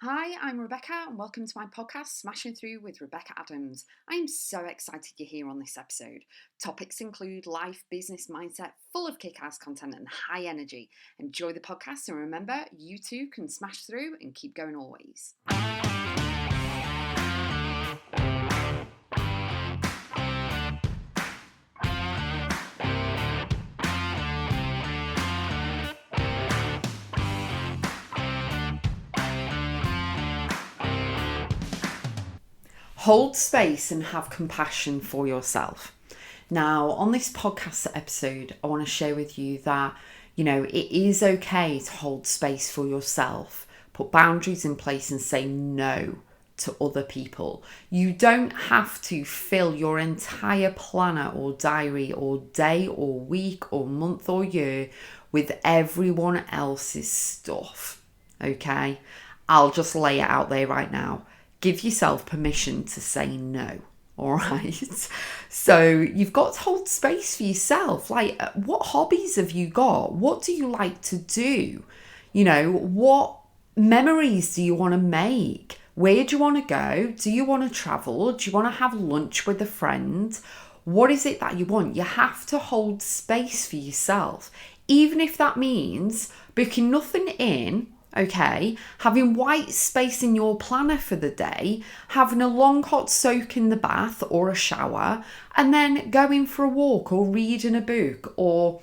Hi, I'm Rebecca, and welcome to my podcast, Smashing Through with Rebecca.x. I am so excited you're here on this episode. Topics include life, business, mindset, full of kick-ass content and high energy. Enjoy the podcast, and remember, you too can smash through and keep going always. Hold space and have compassion for yourself. Now, on this podcast episode, I want to share with you that, it is okay to hold space for yourself, put boundaries in place and say no to other people. You don't have to fill your entire planner or diary or day or week or month or year with everyone else's stuff, okay? I'll just lay it out there right now. Give yourself permission to say no. All right. So you've got to hold space for yourself. Like, what hobbies have you got? What do you like to do? What memories do you want to make? Where do you want to go? Do you want to travel? Do you want to have lunch with a friend? What is it that you want? You have to hold space for yourself, even if that means booking nothing in. Okay, having white space in your planner for the day, having a long hot soak in the bath or a shower, and then going for a walk or reading a book or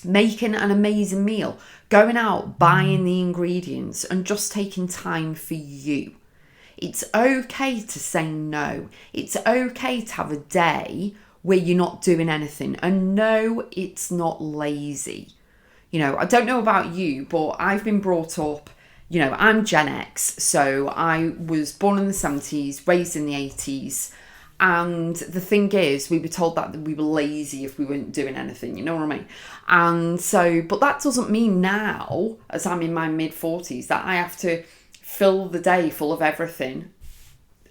making an amazing meal, going out, buying the ingredients and just taking time for you. It's okay to say no. It's okay to have a day where you're not doing anything. And no, it's not lazy. I don't know about you, but I've been brought up, I'm Gen X, so I was born in the 70s, raised in the 80s. And the thing is, we were told that we were lazy if we weren't doing anything, you know what I mean? And so, but that doesn't mean now, as I'm in my mid-40s, that I have to fill the day full of everything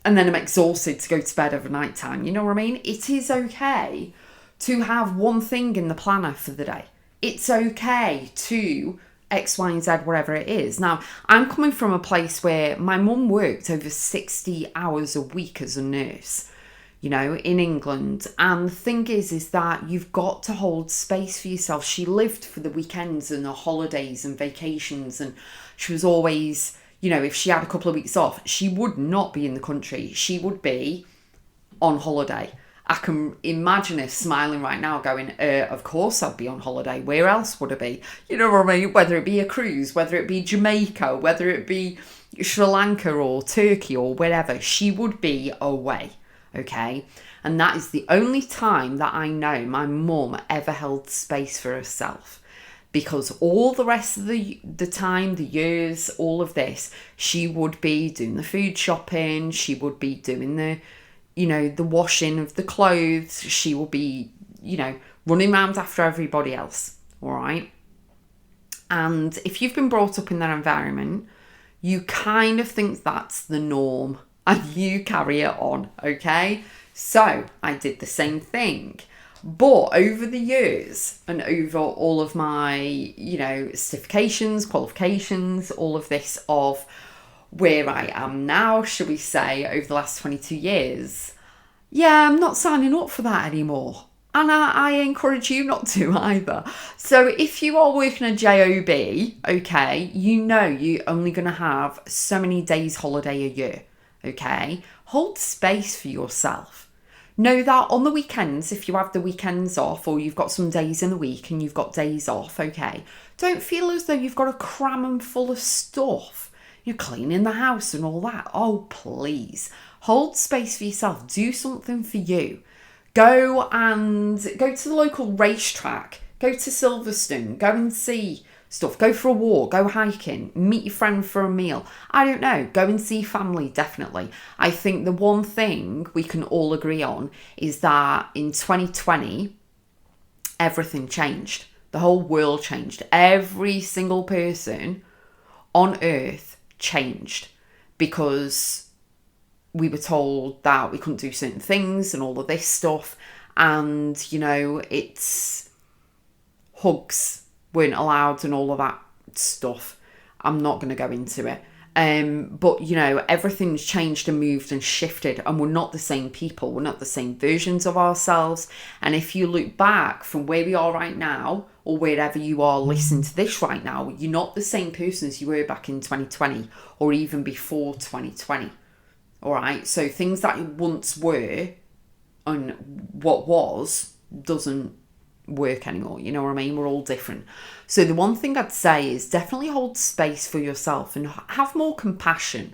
and then I'm exhausted to go to bed over night time, you know what I mean? It is okay to have one thing in the planner for the day. It's okay to X, Y, and Z, whatever it is. Now, I'm coming from a place where my mum worked over 60 hours a week as a nurse, in England. And the thing is that you've got to hold space for yourself. She lived for the weekends and the holidays and vacations. And she was always, if she had a couple of weeks off, she would not be in the country. She would be on holiday. I can imagine her smiling right now going, of course I'd be on holiday. Where else would I be? You know what I mean? Whether it be a cruise, whether it be Jamaica, whether it be Sri Lanka or Turkey or wherever, she would be away, okay? And that is the only time that I know my mum ever held space for herself. Because all the rest of the time, the years, all of this, she would be doing the food shopping, she would be doing the washing of the clothes. She will be, running around after everybody else. All right. And if you've been brought up in that environment, you kind of think that's the norm and you carry it on. Okay. So I did the same thing. But over the years and over all of my, certifications, qualifications, all of this of where I am now, shall we say, over the last 22 years, I'm not signing up for that anymore. And I encourage you not to either. So if you are working a job, okay, you're only going to have so many days holiday a year, okay? Hold space for yourself. Know that on the weekends, if you have the weekends off or you've got some days in the week and you've got days off, okay, don't feel as though you've got to cram them full of stuff. You're cleaning the house and all that. Oh, please. Hold space for yourself. Do something for you. Go to the local racetrack. Go to Silverstone. Go and see stuff. Go for a walk. Go hiking. Meet your friend for a meal. I don't know. Go and see family, definitely. I think the one thing we can all agree on is that in 2020, everything changed. The whole world changed. Every single person on earth changed because we were told that we couldn't do certain things and all of this stuff, and it's hugs weren't allowed and all of that stuff. I'm not going to go into it. But, you know, everything's changed and moved and shifted, and we're not the same people. We're not the same versions of ourselves. And if you look back from where we are right now, or wherever you are listening to this right now, you're not the same person as you were back in 2020 or even before 2020. All right. So things that once were and what was doesn't work anymore. You know what I mean? We're all different. So the one thing I'd say is definitely hold space for yourself and have more compassion,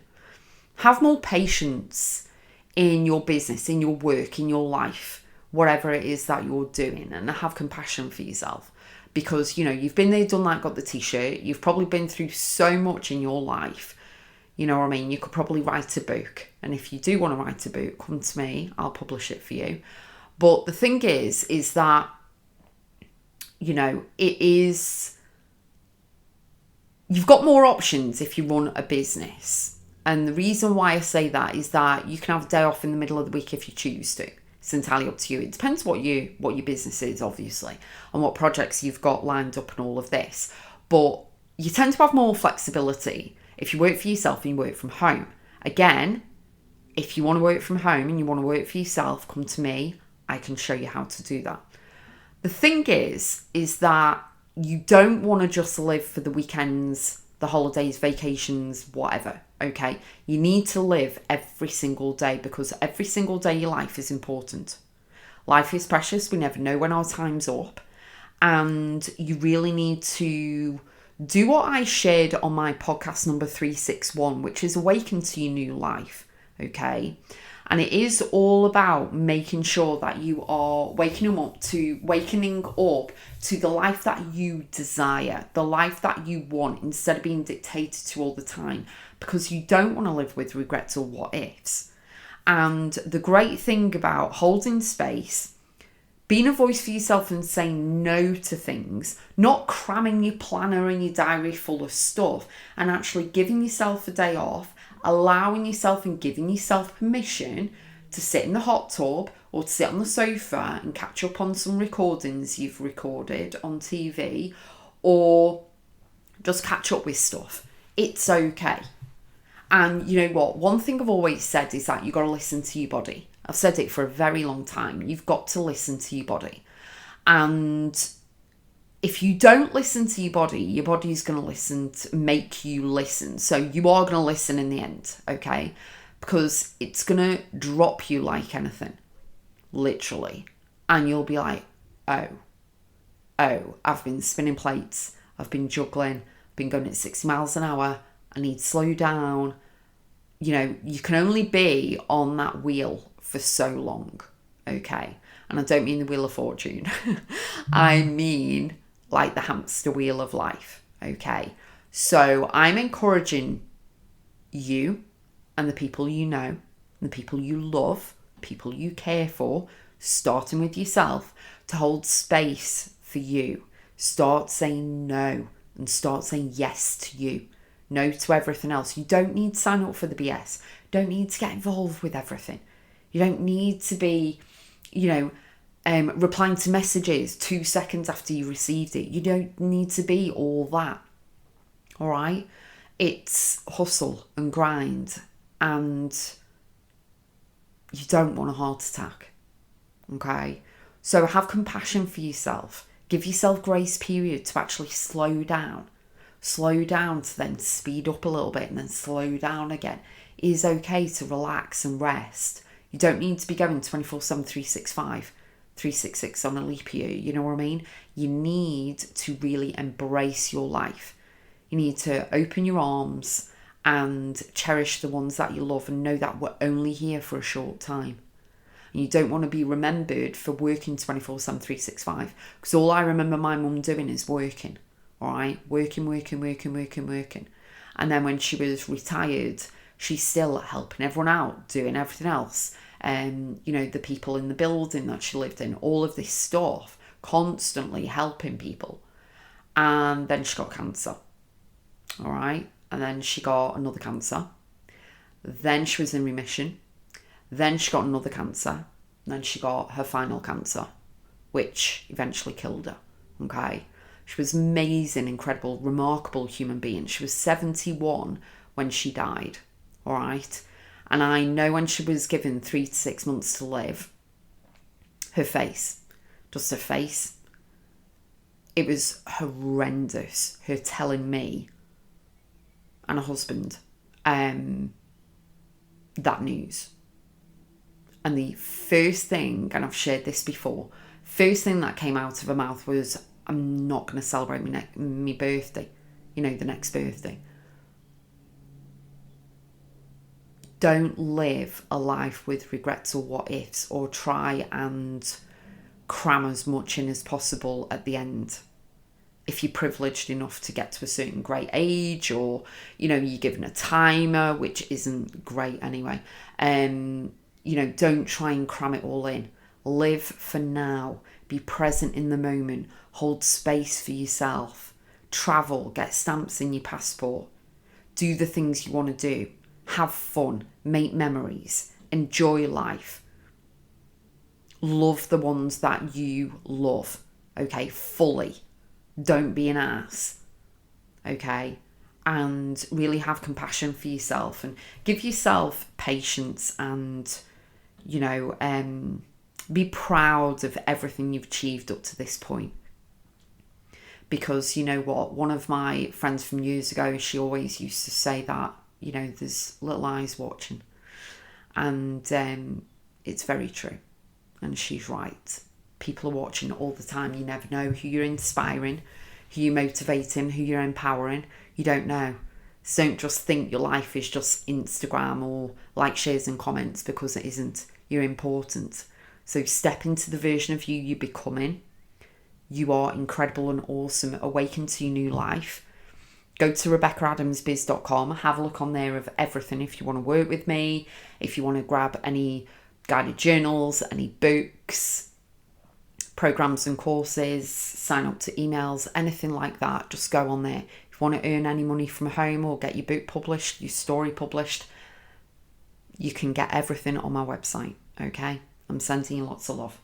have more patience in your business, in your work, in your life, whatever it is that you're doing, and have compassion for yourself, because, you know, you've been there, done that, got the t-shirt. You've probably been through so much in your life. You know what I mean? You could probably write a book, and if you do want to write a book, come to me, I'll publish it for you. But the thing is that, you know, you've got more options if you run a business. And the reason why I say that is that you can have a day off in the middle of the week if you choose to. It's entirely up to you. It depends what your business is, obviously, and what projects you've got lined up and all of this. But you tend to have more flexibility if you work for yourself and you work from home. Again, if you want to work from home and you want to work for yourself, come to me. I can show you how to do that. The thing is that you don't want to just live for the weekends, the holidays, vacations, whatever, okay? You need to live every single day, because every single day of your life is important. Life is precious. We never know when our time's up. And you really need to do what I shared on my podcast number 361, which is Awaken to Your New Life, okay? And it is all about making sure that you are wakening up to the life that you desire, the life that you want, instead of being dictated to all the time, because you don't want to live with regrets or what ifs. And the great thing about holding space, being a voice for yourself and saying no to things, not cramming your planner and your diary full of stuff, and actually giving yourself a day off, allowing yourself and giving yourself permission to sit in the hot tub or to sit on the sofa and catch up on some recordings you've recorded on TV, or just catch up with stuff. It's okay. And you know what? One thing I've always said is that you've got to listen to your body. I've said it for a very long time. You've got to listen to your body. And if you don't listen to your body's going to make you listen. So you are going to listen in the end, okay? Because it's going to drop you like anything, literally. And you'll be like, oh, I've been spinning plates. I've been juggling. I've been going at 60 miles an hour. I need to slow down. You know, you can only be on that wheel for so long, okay? And I don't mean the Wheel of Fortune. I mean like the hamster wheel of life, okay? So I'm encouraging you and the people you know, the people you love, people you care for, starting with yourself, to hold space for you. Start saying no and start saying yes to you. No to everything else. You don't need to sign up for the BS. Don't need to get involved with everything. You don't need to be, replying to messages 2 seconds after you received it. You don't need to be all that. All right? It's hustle and grind, and you don't want a heart attack. Okay? So have compassion for yourself. Give yourself grace period to actually slow down. Slow down to then speed up a little bit and then slow down again. It is okay to relax and rest. You don't need to be going 24/7, 365, 366 on a leap year. You know what I mean? You need to really embrace your life. You need to open your arms and cherish the ones that you love, and know that we're only here for a short time. And you don't want to be remembered for working 24/7, 365. Because all I remember my mum doing is working. All right? Working. And then when she was retired, she's still helping everyone out, doing everything else. The people in the building that she lived in, all of this stuff, constantly helping people. And then she got cancer. All right? And then she got another cancer. Then she was in remission. Then she got another cancer. And then she got her final cancer, which eventually killed her. Okay? She was amazing, incredible, remarkable human being. She was 71 when she died, all right? And I know when she was given 3 to 6 months to live, her face, just her face, it was horrendous, her telling me and her husband that news. And the first thing, and I've shared this before, first thing that came out of her mouth was, I'm not going to celebrate my birthday, the next birthday. Don't live a life with regrets or what ifs, or try and cram as much in as possible at the end. If you're privileged enough to get to a certain great age, or, you're given a timer, which isn't great anyway. Don't try and cram it all in. Live for now. Be present in the moment. Hold space for yourself. Travel. Get stamps in your passport. Do the things you want to do. Have fun. Make memories. Enjoy life. Love the ones that you love. Okay, fully. Don't be an ass. Okay? And really have compassion for yourself, and give yourself patience, and be proud of everything you've achieved up to this point. Because you know what, one of my friends from years ago, she always used to say that there's little eyes watching, and it's very true, and she's right. People are watching all the time. You never know who you're inspiring, who you're motivating, who you're empowering. You don't know. So don't just think your life is just Instagram or like, shares and comments, because it isn't. You're important. So step into the version of you you're becoming. You are incredible and awesome. Awaken to your new life. Go to Rebecca.x, have a look on there of everything. If you want to work with me, if you want to grab any guided journals, any books, programs and courses, sign up to emails, anything like that, just go on there. If you want to earn any money from home or get your book published, your story published, you can get everything on my website, okay? I'm sending you lots of love.